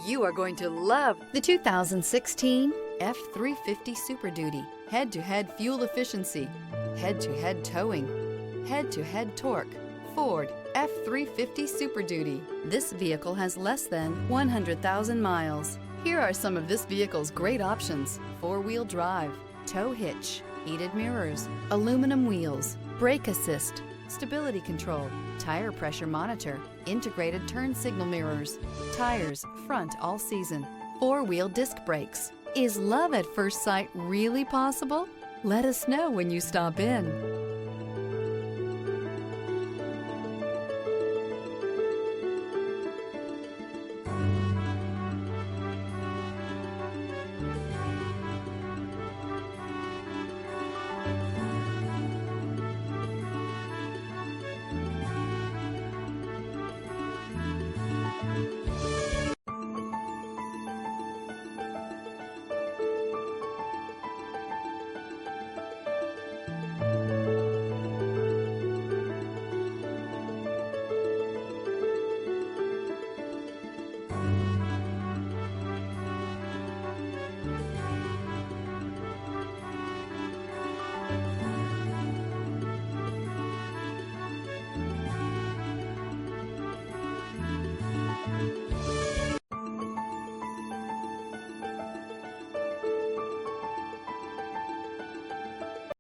You are going to love the 2016 F-350 Super Duty. Head-to-head fuel efficiency, head-to-head towing, head-to-head torque. Ford F-350 Super Duty. This vehicle has less than 100,000 miles. Here are some of this vehicle's great options: four-wheel drive, tow hitch, heated mirrors, aluminum wheels, brake assist, stability control, tire pressure monitor, integrated turn signal mirrors, tires front all season, four-wheel disc brakes. Is love at first sight really possible? Let us know when you stop in.